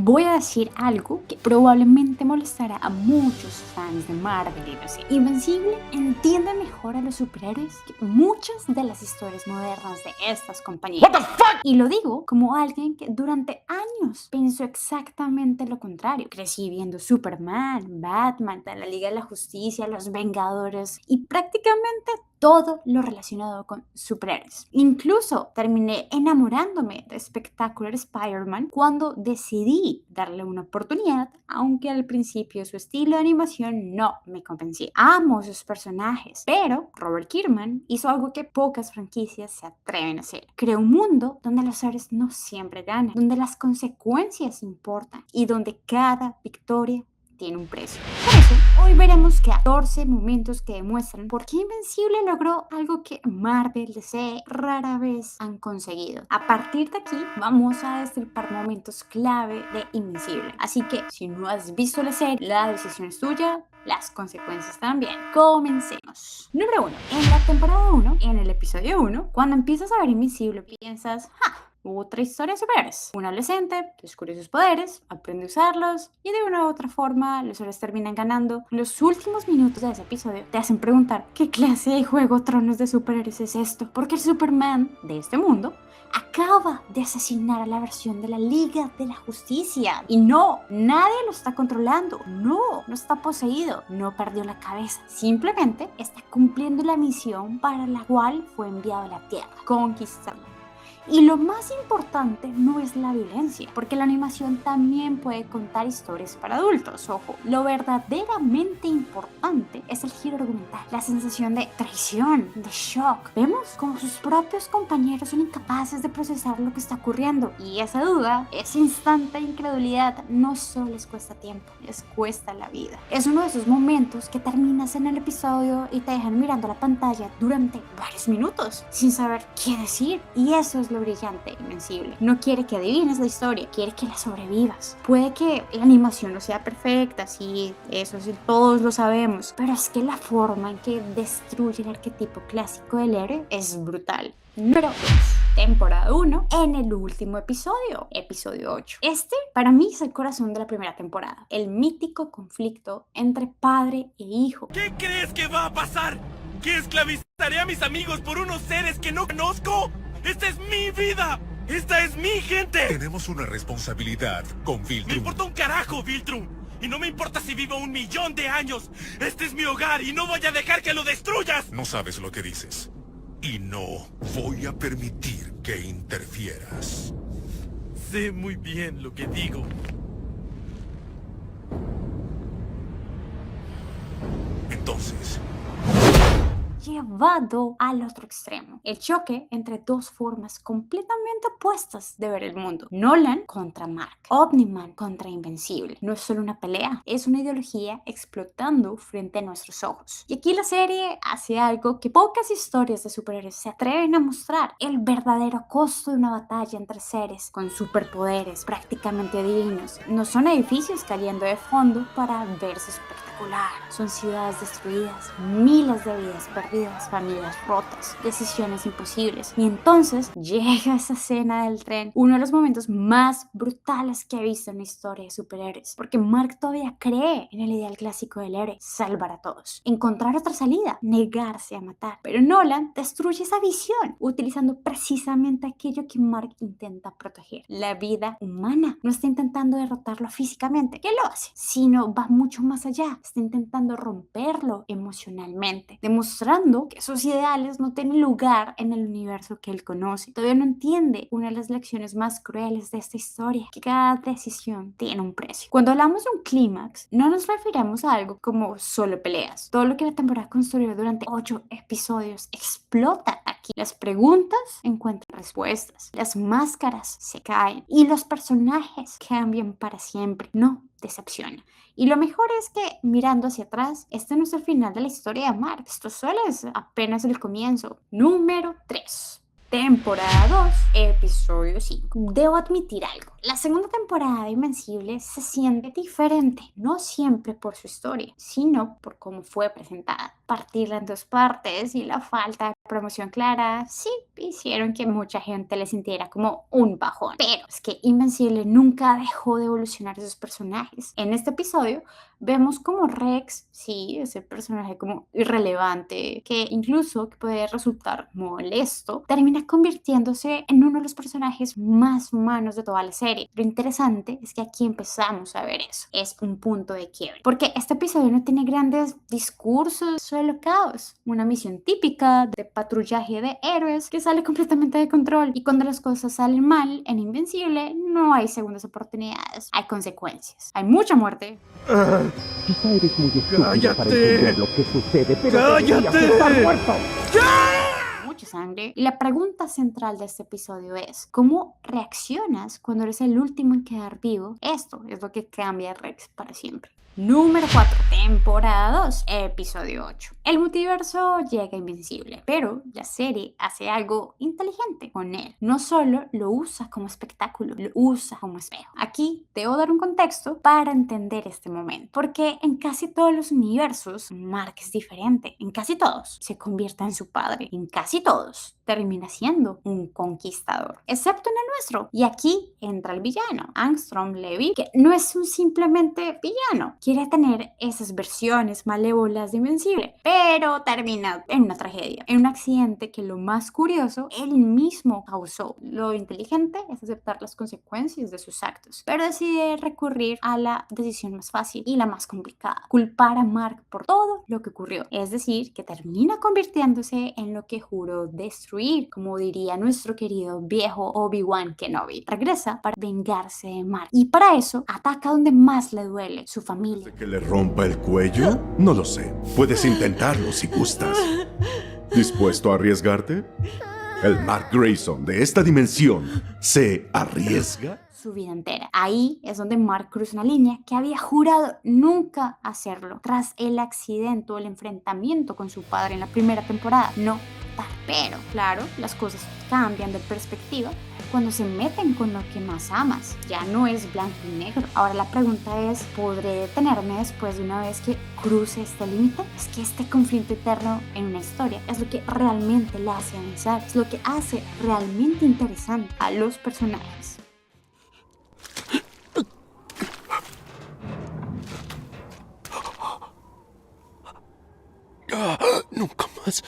voy a decir algo que probablemente molestará a muchos fans de Marvel y DC. Invencible entiende mejor a los superhéroes que muchas de las historias modernas de estas compañías. What the fuck? Y lo digo como alguien que durante años pensó exactamente lo contrario. Crecí viendo Superman, Batman, la Liga de la Justicia, Los Vengadores y prácticamente todo lo relacionado con superhéroes. Incluso terminé enamorándome de Spectacular Spider-Man cuando decidí darle una oportunidad, aunque al principio su estilo de animación no me convencía. Amo sus personajes, pero Robert Kirkman hizo algo que pocas franquicias se atreven a hacer. Creó un mundo donde los héroes no siempre ganan, donde las consecuencias importan y donde cada victoria tiene un precio. Por eso, hoy veremos 14 momentos que demuestran por qué Invencible logró algo que Marvel, DC rara vez han conseguido. A partir de aquí, vamos a destripar momentos clave de Invencible. Así que, si no has visto la serie, la decisión es tuya, las consecuencias también. Comencemos. Número 1. En la temporada 1, en el episodio 1, cuando empiezas a ver Invencible, piensas, otra historia de superhéroes. Un adolescente descubre sus poderes, aprende a usarlos y de una u otra forma los héroes terminan ganando. Los últimos minutos de ese episodio te hacen preguntar ¿qué clase de juego Tronos de superhéroes es esto? Porque el Superman de este mundo acaba de asesinar a la versión de la Liga de la Justicia. Y no, nadie lo está controlando. No está poseído. No perdió la cabeza. Simplemente está cumpliendo la misión para la cual fue enviado a la Tierra. Conquistarla. Y lo más importante no es la violencia, porque la animación también puede contar historias para adultos. Ojo, lo verdaderamente importante es el giro argumental, la sensación de traición, de shock. Vemos como sus propios compañeros son incapaces de procesar lo que está ocurriendo. Y esa duda, ese instante de incredulidad, no solo les cuesta tiempo, les cuesta la vida. Es uno de esos momentos que terminas en el episodio y te dejan mirando la pantalla durante varios minutos, sin saber qué decir. Y eso es lo brillante, Invencible. No quiere que adivines la historia, quiere que la sobrevivas. Puede que la animación no sea perfecta, sí, eso sí, todos lo sabemos, pero es que la forma en que destruye el arquetipo clásico del héroe es brutal. Número 2. Temporada 1, en el último episodio, episodio 8. Este, para mí, es el corazón de la primera temporada. El mítico conflicto entre padre e hijo. ¿Qué crees que va a pasar? ¿Que esclavizaré a mis amigos por unos seres que no conozco? ¡Esta es mi vida! ¡Esta es mi gente! Tenemos una responsabilidad con Viltrum. ¡Me importa un carajo, Viltrum! Y no me importa si vivo 1.000.000 de años. Este es mi hogar y no voy a dejar que lo destruyas. No sabes lo que dices. Y no voy a permitir que interfieras. Sé muy bien lo que digo. Entonces, llevado al otro extremo. El choque entre dos formas completamente opuestas de ver el mundo. Nolan contra Mark. Omniman contra Invencible. No es solo una pelea, es una ideología explotando frente a nuestros ojos. Y aquí la serie hace algo que pocas historias de superhéroes se atreven a mostrar. El verdadero costo de una batalla entre seres con superpoderes prácticamente divinos. No son edificios cayendo de fondo para verse espectacular. Son ciudades destruidas, miles de vidas perdidas, familias rotas, decisiones imposibles. Y entonces llega esa escena del tren, uno de los momentos más brutales que he visto en la historia de superhéroes, porque Mark todavía cree en el ideal clásico del héroe, salvar a todos, encontrar otra salida, negarse a matar. Pero Nolan destruye esa visión, utilizando precisamente aquello que Mark intenta proteger, la vida humana. No está intentando derrotarlo físicamente, que lo hace, sino va mucho más allá. Está intentando romperlo emocionalmente, demostrando que sus ideales no tienen lugar en el universo que él conoce. Todavía no entiende una de las lecciones más crueles de esta historia, que cada decisión tiene un precio. Cuando hablamos de un clímax, no nos referimos a algo como solo peleas. Todo lo que la temporada construyó durante 8 episodios explota aquí. Las preguntas encuentran respuestas, las máscaras se caen y los personajes cambian para siempre. No decepciona. Y lo mejor es que, mirando hacia atrás, este no es el final de la historia de Mark. Esto solo es apenas el comienzo. Número 3. Temporada 2, episodio 5. Debo admitir algo. La segunda temporada de Invencible se siente diferente, no siempre por su historia, sino por cómo fue presentada. Partirla en dos partes y la falta de promoción clara, sí, hicieron que mucha gente le sintiera como un bajón. Pero es que Invencible nunca dejó de evolucionar esos personajes. En este episodio vemos como Rex, sí, ese personaje como irrelevante, que incluso puede resultar molesto, termina convirtiéndose en uno de los personajes más humanos de toda la serie. Lo interesante es que aquí empezamos a ver eso. Es un punto de quiebre. Porque este episodio no tiene grandes discursos, solo caos. Una misión típica de patrullaje de héroes que sale completamente de control. Y cuando las cosas salen mal en Invencible, no hay segundas oportunidades. Hay consecuencias. Hay mucha muerte. Quizá eres muy estúpido para ¡Cállate! entender lo que sucede, pero ¡Cállate! deberías estar muerto. Mucha sangre. Y la pregunta central de este episodio es, ¿cómo reaccionas cuando eres el último en quedar vivo? Esto es lo que cambia a Rex para siempre. Número 4, temporada 2, episodio 8. El multiverso llega Invencible, pero la serie hace algo inteligente con él. No solo lo usa como espectáculo, lo usa como espejo. Aquí debo dar un contexto para entender este momento, porque en casi todos los universos Mark es diferente. En casi todos se convierte en su padre, en casi todos termina siendo un conquistador, excepto en el nuestro. Y aquí entra el villano, Angstrom Levy, que no es un simplemente villano. Quiere tener esas versiones malévolas de Invencible, pero termina en una tragedia, en un accidente que lo más curioso, él mismo causó. Lo inteligente es aceptar las consecuencias de sus actos, pero decide recurrir a la decisión más fácil y la más complicada, culpar a Mark por todo lo que ocurrió. Es decir, que termina convirtiéndose en lo que juró destruir, como diría nuestro querido viejo Obi-Wan Kenobi. Regresa para vengarse de Mark y para eso ataca donde más le duele, su familia. ¿Que le rompa el cuello? No lo sé. Puedes intentarlo si gustas. ¿Dispuesto a arriesgarte? El Mark Grayson de esta dimensión se arriesga. Su vida entera. Ahí es donde Mark cruza una línea que había jurado nunca hacerlo tras el accidente o el enfrentamiento con su padre en la primera temporada. No, pero claro, las cosas cambian de perspectiva cuando se meten con lo que más amas. Ya no es blanco y negro. Ahora la pregunta es, ¿podré detenerme después de una vez que cruce este límite? Es que este conflicto eterno en una historia es lo que realmente la hace avanzar, es lo que hace realmente interesante a los personajes. Nunca más.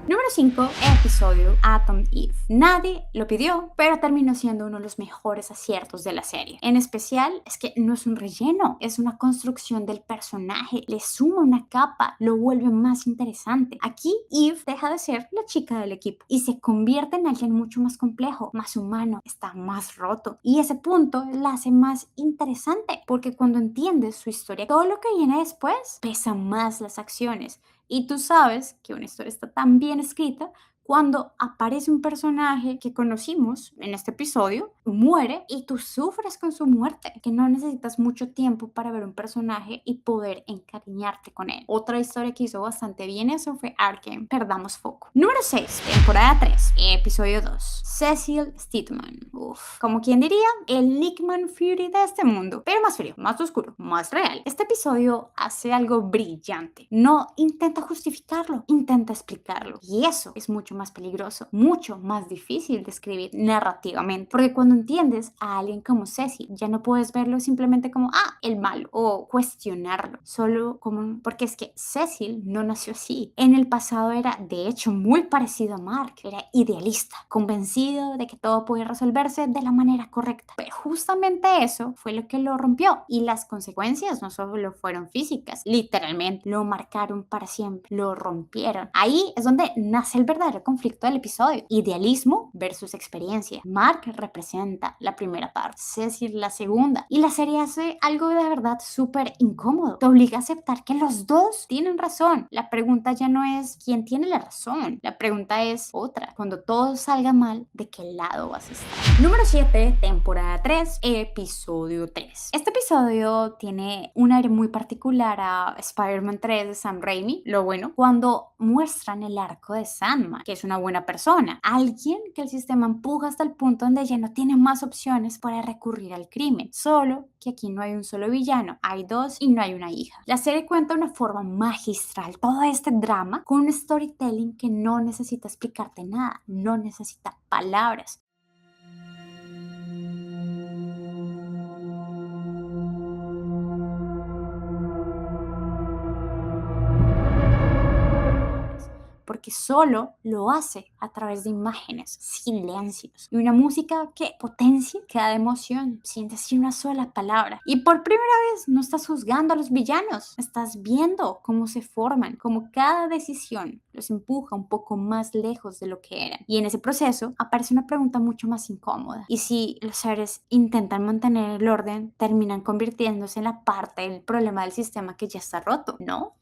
Número 5, episodio Atom Eve. Nadie lo pidió, pero terminó siendo uno de los mejores aciertos de la serie. En especial, es que no es un relleno, es una construcción del personaje, le suma una capa, lo vuelve más interesante. Aquí, Eve deja de ser la chica del equipo y se convierte en alguien mucho más complejo, más humano, está más roto. Y ese punto la hace más interesante, porque cuando entiendes su historia, todo lo que viene después pesa más las acciones. Y tú sabes que una historia está tan bien escrita cuando aparece un personaje que conocimos en este episodio, muere y tú sufres con su muerte, que no necesitas mucho tiempo para ver un personaje y poder encariñarte con él. Otra historia que hizo bastante bien eso fue Arcane, perdamos foco. Número 6, temporada 3, episodio 2, Cecil Stidman. Como quien diría, el Nickman Fury de este mundo, pero más frío, más oscuro, más real. Este episodio hace algo brillante, no intenta justificarlo, intenta explicarlo, y eso es mucho más peligroso, mucho más difícil de escribir narrativamente, porque cuando entiendes a alguien como Cecil, ya no puedes verlo simplemente como, el malo, o cuestionarlo, solo como, porque es que Cecil no nació así. En el pasado era, de hecho, muy parecido a Mark, era idealista, convencido de que todo podía resolverse de la manera correcta, pero justamente eso fue lo que lo rompió, y las consecuencias no solo fueron físicas, literalmente lo marcaron para siempre, lo rompieron. Ahí es donde nace el verdadero conflicto del episodio. Idealismo versus experiencia. Mark representa la primera parte, Cecil la segunda. Y la serie hace algo de verdad súper incómodo. Te obliga a aceptar que los dos tienen razón. La pregunta ya no es quién tiene la razón. La pregunta es otra. Cuando todo salga mal, ¿de qué lado vas a estar? Número 7, temporada 3, episodio 3. Este episodio tiene un aire muy particular a Spider-Man 3 de Sam Raimi. Lo bueno, cuando muestran el arco de Sandman, que es una buena persona, alguien que el sistema empuja hasta el punto donde ya no tiene más opciones para recurrir al crimen. Solo que aquí no hay un solo villano, hay dos y no hay una hija. La serie cuenta de una forma magistral todo este drama con un storytelling que no necesita explicarte nada, no necesita palabras. Porque solo lo hace a través de imágenes, silencios y una música que potencia cada emoción sin decir una sola palabra. Y por primera vez no estás juzgando a los villanos, estás viendo cómo se forman, cómo cada decisión los empuja un poco más lejos de lo que eran. Y en ese proceso aparece una pregunta mucho más incómoda. ¿Y si los seres intentan mantener el orden, terminan convirtiéndose en la parte del problema del sistema que ya está roto? ¿No?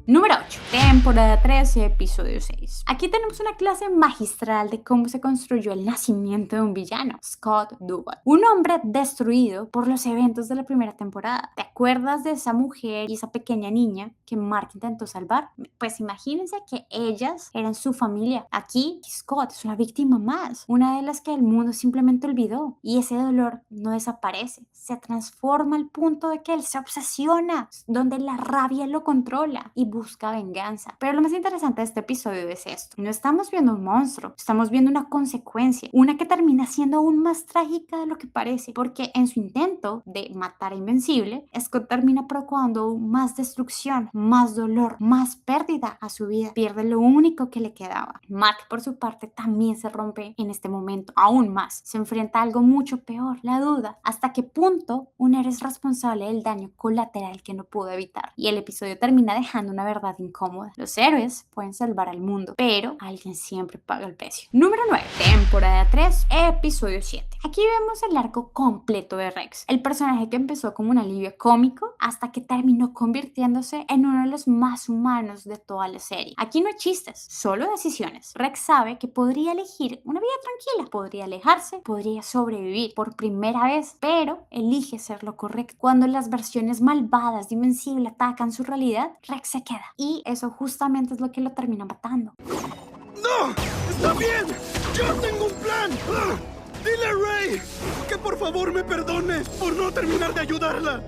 Número 8, temporada 13, episodio 6. Aquí tenemos una clase magistral de cómo se construyó el nacimiento de un villano, Scott Duvall. Un hombre destruido por los eventos de la primera temporada. ¿Te acuerdas de esa mujer y esa pequeña niña que Mark intentó salvar? Pues imagínense que ellas eran su familia. Aquí Scott es una víctima más, una de las que el mundo simplemente olvidó. Y ese dolor no desaparece, se transforma al punto de que él se obsesiona, donde la rabia lo controla y busca venganza. Pero lo más interesante de este episodio es esto. No estamos viendo un monstruo, estamos viendo una consecuencia, una que termina siendo aún más trágica de lo que parece, porque en su intento de matar a Invencible, Scott termina provocando aún más destrucción, más dolor, más pérdida a su vida. Pierde lo único que le quedaba. Mark, por su parte, también se rompe en este momento, aún más. Se enfrenta a algo mucho peor, la duda. ¿Hasta qué punto un héroe es responsable del daño colateral que no pudo evitar? Y el episodio termina dejando una verdad incómoda. Los héroes pueden salvar al mundo, pero alguien siempre paga el precio. Número 9, temporada 3, episodio 7. Aquí vemos el arco completo de Rex, el personaje que empezó como un alivio cómico hasta que terminó convirtiéndose en uno de los más humanos de toda la serie. Aquí no hay chistes, solo decisiones. Rex sabe que podría elegir una vida tranquila, podría alejarse, podría sobrevivir por primera vez, pero elige ser lo correcto. Cuando las versiones malvadas de Invencible atacan su realidad, Rex se queda. Y eso justamente es lo que lo termina matando. ¡No! ¡Está bien! ¡Yo tengo un plan! ¡Ah! ¡Dile a Ray que por favor me perdone por no terminar de ayudarla!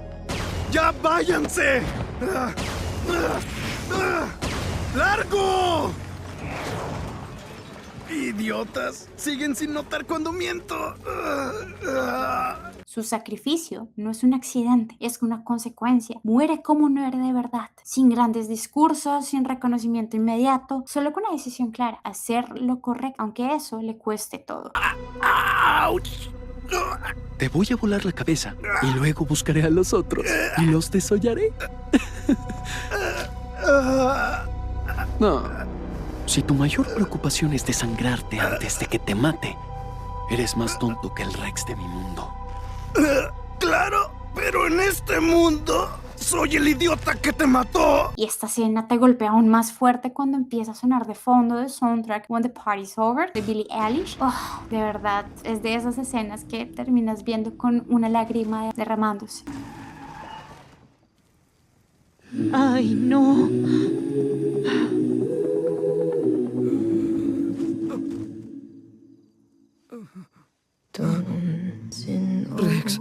¡Ya váyanse! ¡Ah! ¡Ah! ¡Ah! ¡Largo! ¡Idiotas! Siguen sin notar cuando miento. ¡Ah! ¡Ah! Su sacrificio no es un accidente, es una consecuencia. Muere como un héroe de verdad, sin grandes discursos, sin reconocimiento inmediato, solo con una decisión clara, hacer lo correcto, aunque eso le cueste todo. ¡Auch! Te voy a volar la cabeza y luego buscaré a los otros y los desollaré. No, si tu mayor preocupación es desangrarte antes de que te mate, eres más tonto que el Rex de mi mundo. Claro, pero en este mundo soy el idiota que te mató. Y esta escena te golpea aún más fuerte cuando empieza a sonar de fondo el soundtrack When the Party's Over de Billie Eilish. Oh, de verdad, es de esas escenas que terminas viendo con una lágrima derramándose. Ay, no. Rex.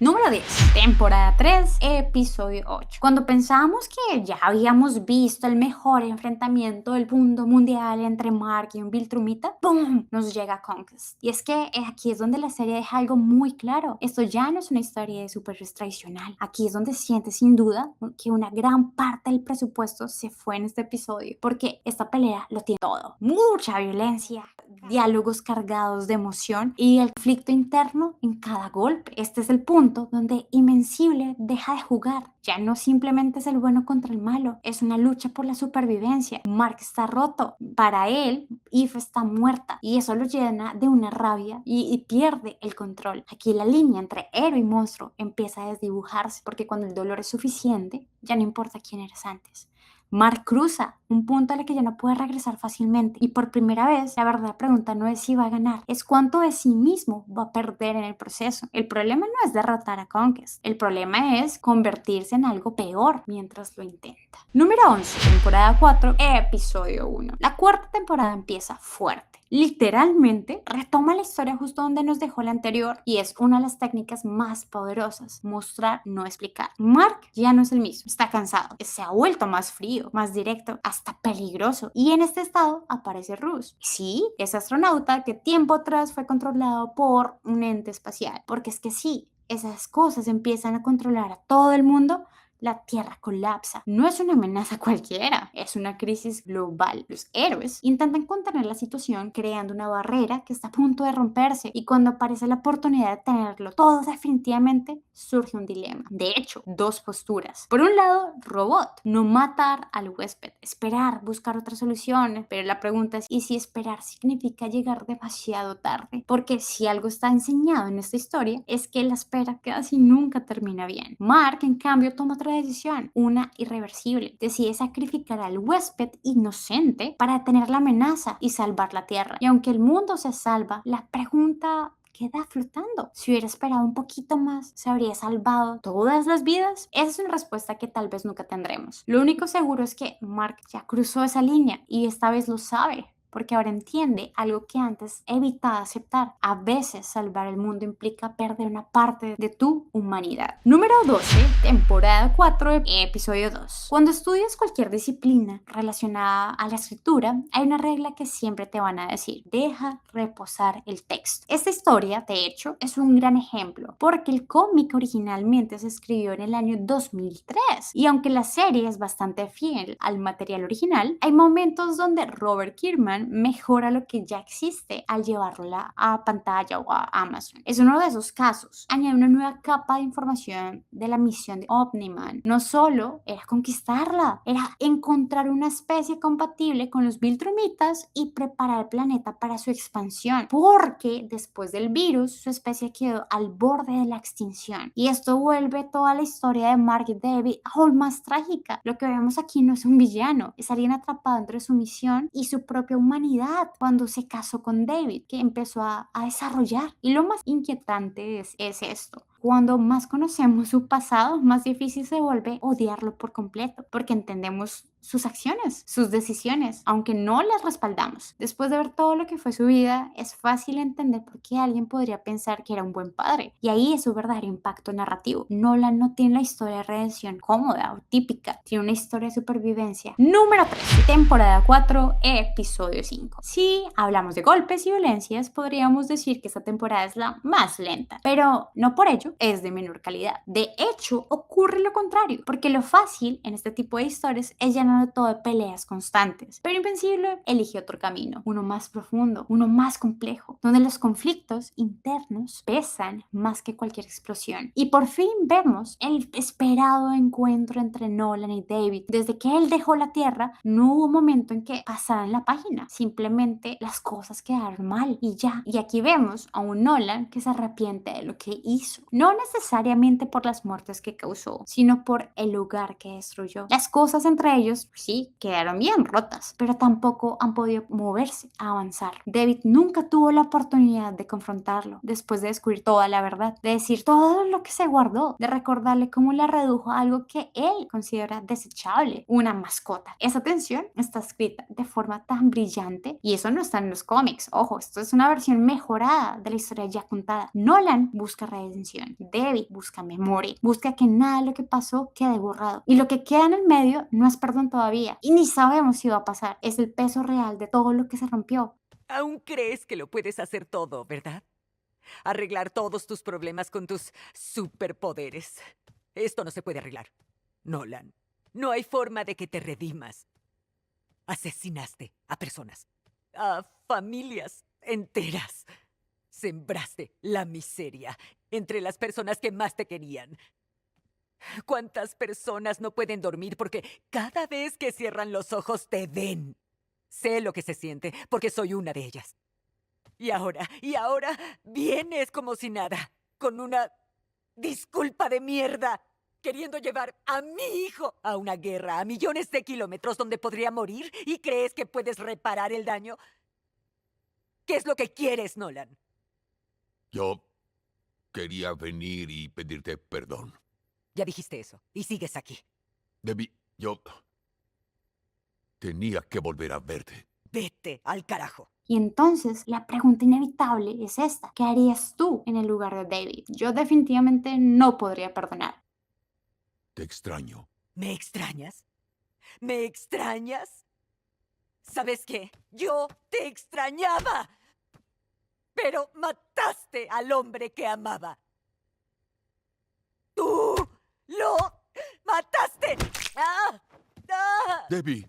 Número 10, temporada 3, episodio 8. Cuando pensábamos que ya habíamos visto el mejor enfrentamiento del mundo mundial entre Mark y un Viltrumita, ¡pum!, nos llega Conquest. Y es que aquí es donde la serie deja algo muy claro. Esto ya no es una historia de superhéroes tradicional. Aquí es donde sientes sin duda que una gran parte del presupuesto se fue en este episodio, porque esta pelea lo tiene todo. Mucha violencia, diálogos cargados de emoción y el conflicto interno en cada golpe. Este es el punto punto donde Invencible deja de jugar. Ya no simplemente es el bueno contra el malo, es una lucha por la supervivencia. Mark está roto. Para él, Eve está muerta y eso lo llena de una rabia y pierde el control. Aquí la línea entre héroe y monstruo empieza a desdibujarse porque cuando el dolor es suficiente, ya no importa quién eres antes. Mark cruza un punto al que ya no puede regresar fácilmente y por primera vez la verdadera pregunta no es si va a ganar, es cuánto de sí mismo va a perder en el proceso. El problema no es derrotar a Conquest, el problema es convertirse en algo peor mientras lo intenta. Número 11, temporada 4, episodio 1. La cuarta temporada empieza fuerte. Literalmente retoma la historia justo donde nos dejó la anterior y es una de las técnicas más poderosas, mostrar, no explicar. Mark ya no es el mismo, está cansado, se ha vuelto más frío, más directo, hasta peligroso y en este estado aparece Rose. Sí, ese astronauta que tiempo atrás fue controlado por un ente espacial, porque es que sí, esas cosas empiezan a controlar a todo el mundo. La Tierra colapsa. No es una amenaza cualquiera, es una crisis global. Los héroes intentan contener la situación creando una barrera que está a punto de romperse y cuando aparece la oportunidad de tenerlo todo definitivamente, surge un dilema. De hecho, dos posturas. Por un lado, robot, no matar al huésped, esperar, buscar otra solución, pero la pregunta es, ¿y si esperar significa llegar demasiado tarde? Porque si algo está enseñado en esta historia es que la espera casi nunca termina bien. Mark, en cambio, toma otra decisión, una irreversible. Decide sacrificar al huésped inocente para detener la amenaza y salvar la Tierra. Y aunque el mundo se salva, la pregunta queda flotando. Si hubiera esperado un poquito más, ¿se habría salvado todas las vidas? Esa es una respuesta que tal vez nunca tendremos. Lo único seguro es que Mark ya cruzó esa línea y esta vez lo sabe. Porque ahora entiende algo que antes evitaba aceptar. A veces salvar el mundo implica perder una parte de tu humanidad. Número 12, temporada 4, episodio 2. Cuando estudias cualquier disciplina relacionada a la escritura, hay una regla que siempre te van a decir: deja reposar el texto. Esta historia, de hecho, es un gran ejemplo, porque el cómic originalmente se escribió en el año 2003. Y aunque la serie es bastante fiel al material original, hay momentos donde Robert Kirkman mejora lo que ya existe al llevarla a pantalla o a Amazon. Es uno de esos casos. Añade una nueva capa de información de la misión de Omni-Man. No solo era conquistarla, era encontrar una especie compatible con los Viltrumitas y preparar el planeta para su expansión, porque después del virus su especie quedó al borde de la extinción. Y esto vuelve toda la historia de Mark y David aún más trágica. Lo que vemos aquí no es un villano, es alguien atrapado entre su misión y su propia humanidad cuando se casó con David, que empezó a desarrollar. Y lo más inquietante es esto. Cuando más conocemos su pasado, más difícil se vuelve odiarlo por completo, porque entendemos sus acciones, sus decisiones, aunque no las respaldamos. Después de ver todo lo que fue su vida, es fácil entender por qué alguien podría pensar que era un buen padre. Y ahí es su verdadero impacto narrativo. Nolan no tiene la historia de redención cómoda o típica, tiene una historia de supervivencia. Número 3, temporada 4, episodio 5. Si hablamos de golpes y violencias, podríamos decir que esta temporada es la más lenta, pero no por ello es de menor calidad. De hecho, ocurre lo contrario, porque lo fácil en este tipo de historias es llenarlo todo de peleas constantes. Pero Invencible elige otro camino, uno más profundo, uno más complejo, donde los conflictos internos pesan más que cualquier explosión. Y por fin vemos el esperado encuentro entre Nolan y David. Desde que él dejó la Tierra, no hubo momento en que pasaran la página. Simplemente las cosas quedaron mal y ya. Y aquí vemos a un Nolan que se arrepiente de lo que hizo. No necesariamente por las muertes que causó, sino por el lugar que destruyó. Las cosas entre ellos, sí, quedaron bien rotas, pero tampoco han podido moverse, avanzar. David nunca tuvo la oportunidad de confrontarlo, después de descubrir toda la verdad, de decir todo lo que se guardó, de recordarle cómo la redujo a algo que él considera desechable, una mascota. Esa tensión está escrita de forma tan brillante y eso no está en los cómics. Ojo, esto es una versión mejorada de la historia ya contada. Nolan busca redención. David busca memoria, busca que nada de lo que pasó quede borrado. Y lo que queda en el medio no es perdón todavía. Y ni sabemos si va a pasar. Es el peso real de todo lo que se rompió. Aún crees que lo puedes hacer todo, ¿verdad? Arreglar todos tus problemas con tus superpoderes. Esto no se puede arreglar. Nolan, no hay forma de que te redimas. Asesinaste a personas, a familias enteras. sembraste la miseria entre las personas que más te querían. ¿Cuántas personas no pueden dormir porque cada vez que cierran los ojos te ven? Sé lo que se siente porque soy una de ellas. Y ahora vienes como si nada, con una disculpa de mierda, queriendo llevar a mi hijo a una guerra a millones de kilómetros donde podría morir, y crees que puedes reparar el daño. ¿Qué es lo que quieres, Nolan? Yo quería venir y pedirte perdón. Ya dijiste eso, y sigues aquí. Yo tenía que volver a verte. Vete al carajo. Y entonces la pregunta inevitable es esta: ¿qué harías tú en el lugar de David? Yo definitivamente no podría perdonar. Te extraño. ¿Me extrañas? ¿Me extrañas? ¿Sabes qué? Yo te extrañaba. Pero mataste al hombre que amaba. ¡Tú lo mataste! ¡Ah! ¡Ah! Debbie.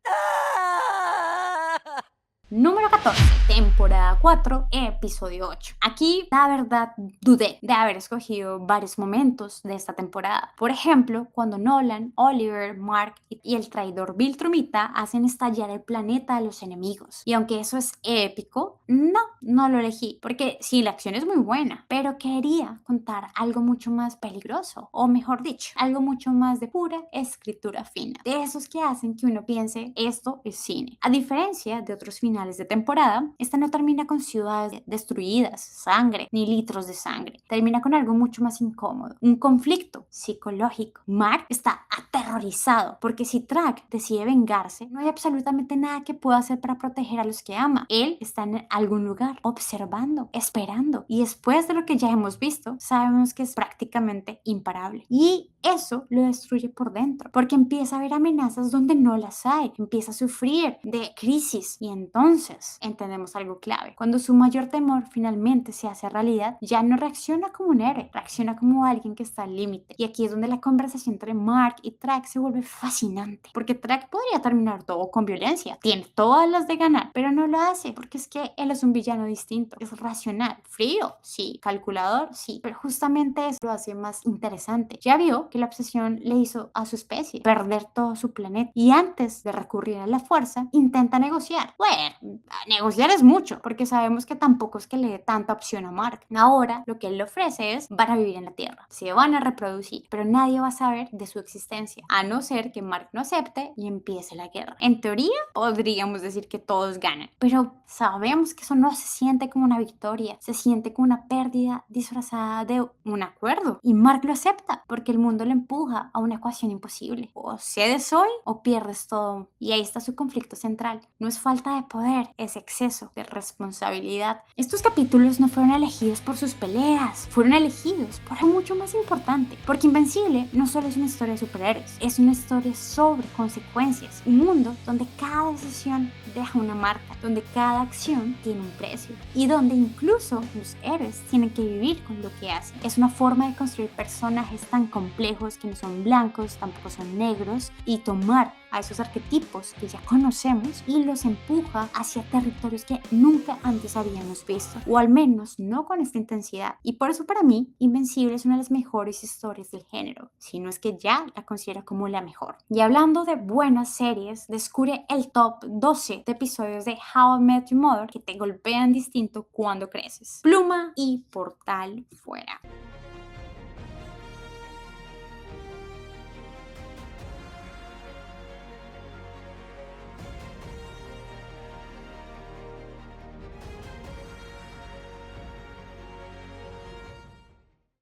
¡Ah! Número 14, temporada 4, episodio 8. Aquí, la verdad, dudé de haber escogido varios momentos de esta temporada. Por ejemplo, cuando Nolan, Oliver, Mark y el traidor Bill Trumita hacen estallar el planeta de los enemigos. Y aunque eso es épico, no lo elegí, porque sí, la acción es muy buena, pero quería contar algo mucho más peligroso, o mejor dicho, algo mucho más de pura escritura fina. De esos que hacen que uno piense, esto es cine. A diferencia de otros finales de temporada, esta no termina con ciudades destruidas, sangre, ni litros de sangre. Termina con algo mucho más incómodo, un conflicto psicológico. Mark está aterrorizado porque si Track decide vengarse, no hay absolutamente nada que pueda hacer para proteger a los que ama. Él está en algún lugar, observando, esperando, y después de lo que ya hemos visto, sabemos que es prácticamente imparable. Y eso lo destruye por dentro, porque empieza a ver amenazas donde no las hay, empieza a sufrir de crisis, y entonces entendemos algo clave. Cuando su mayor temor finalmente se hace realidad, ya no reacciona como un héroe, reacciona como alguien que está al límite. Y aquí es donde la conversación entre Mark y Track se vuelve fascinante, porque Track podría terminar todo con violencia, tiene todas las de ganar, pero no lo hace, porque es que él es un villano distinto, es racional, frío, sí, calculador, sí, pero justamente eso lo hace más interesante. Ya vio que la obsesión le hizo a su especie perder todo su planeta, y antes de recurrir a la fuerza, intenta negociar. Bueno, negociar es mucho, porque sabemos que tampoco es que le dé tanta opción a Mark. Ahora lo que él le ofrece es: van a vivir en la Tierra, se van a reproducir, pero nadie va a saber de su existencia, a no ser que Mark no acepte y empiece la guerra. En teoría, podríamos decir que todos ganan, pero sabemos que eso no se siente como una victoria, se siente como una pérdida disfrazada de un acuerdo, y Mark lo acepta porque el mundo lo empuja a una ecuación imposible: o cedes hoy o pierdes todo. Y ahí está su conflicto central. No es falta de poder, es exceso de responsabilidad. Estos capítulos no fueron elegidos por sus peleas, fueron elegidos por algo mucho más importante, porque Invencible no solo es una historia de superhéroes, es una historia sobre consecuencias, un mundo donde cada decisión deja una marca, donde cada acción tiene un precio, y donde incluso los héroes tienen que vivir con lo que hacen. Es una forma de construir personajes tan complejos que no son blancos, tampoco son negros, y tomar a esos arquetipos que ya conocemos y los empuja hacia territorios que nunca antes habíamos visto, o al menos no con esta intensidad. Y por eso, para mí, Invencible es una de las mejores historias del género, si no es que ya la considero como la mejor. Y hablando de buenas series, descubre el top 12 de episodios de How I Met Your Mother que te golpean distinto cuando creces. Pluma y Portal fuera.